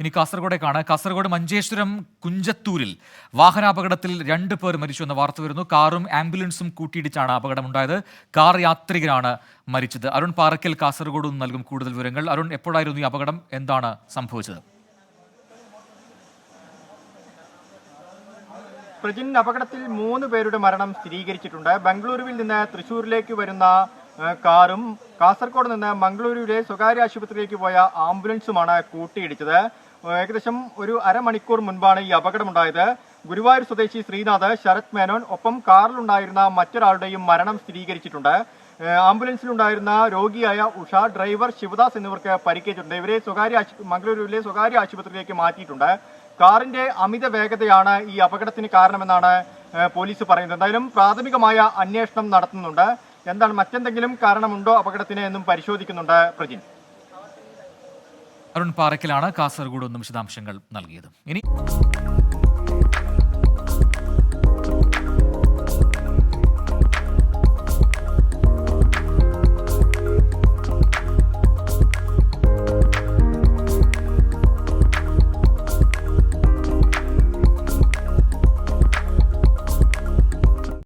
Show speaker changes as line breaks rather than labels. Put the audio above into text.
ഇനി കാസർഗോഡേക്കാണ്. കാസർഗോഡ് മഞ്ചേശ്വരം കുഞ്ചത്തൂരിൽ വാഹനാപകടത്തിൽ 2 പേർ മരിച്ചു എന്ന വാർത്ത വരുന്നു. കാറും ആംബുലൻസും കൂട്ടിയിടിച്ചാണ് അപകടമുണ്ടായത്. കാർ യാത്രികനാണ് മരിച്ചത്. അരുൺ പാറക്കൽ കാസർഗോഡ് നിന്ന് നൽകും കൂടുതൽ വിവരങ്ങൾ. അരുൺ, എപ്പോഴായിരുന്നു ഈ അപകടം? എന്താണ് സംഭവിച്ചത്?
പ്രജിൻ, അപകടത്തിൽ 3 പേരുടെ മരണം സ്ഥിരീകരിച്ചിട്ടുണ്ട്. ബംഗളൂരുവിൽ നിന്ന് തൃശ്ശൂരിലേക്ക് വരുന്ന കാറും കാസർഗോഡ് നിന്ന് മംഗളൂരുവിലെ സ്വകാര്യ ആശുപത്രിയിലേക്ക് പോയ ആംബുലൻസുമാണ് കൂട്ടിയിടിച്ചത്. ഏകദേശം ഒരു അരമണിക്കൂർ മുൻപാണ് ഈ അപകടമുണ്ടായത്. ഗുരുവായൂർ സ്വദേശി ശ്രീനാഥ്, ശരത് മേനോൻ, ഒപ്പം കാറിലുണ്ടായിരുന്ന മറ്റൊരാളുടെയും മരണം സ്ഥിരീകരിച്ചിട്ടുണ്ട്. ആംബുലൻസിലുണ്ടായിരുന്ന രോഗിയായ ഉഷ, ഡ്രൈവർ ശിവദാസ് എന്നിവർക്ക് പരിക്കേറ്റിട്ടുണ്ട്. ഇവരെ മംഗളൂരുവിലെ സ്വകാര്യ ആശുപത്രിയിലേക്ക് മാറ്റിയിട്ടുണ്ട്. കാറിന്റെ അമിത വേഗതയാണ് ഈ അപകടത്തിന് കാരണമെന്നാണ് പോലീസ് പറയുന്നത്. എന്തായാലും പ്രാഥമികമായ അന്വേഷണം നടത്തുന്നുണ്ട്. എന്താണ് മറ്റെന്തെങ്കിലും കാരണമുണ്ടോ അപകടത്തിന് എന്നും പരിശോധിക്കുന്നുണ്ട്. പ്രജിൻ.
അരുൺ പാറക്കലാണ് കാസർഗോഡ് നിന്നും വിശദാംശങ്ങൾ നൽകിയത്. ഇനി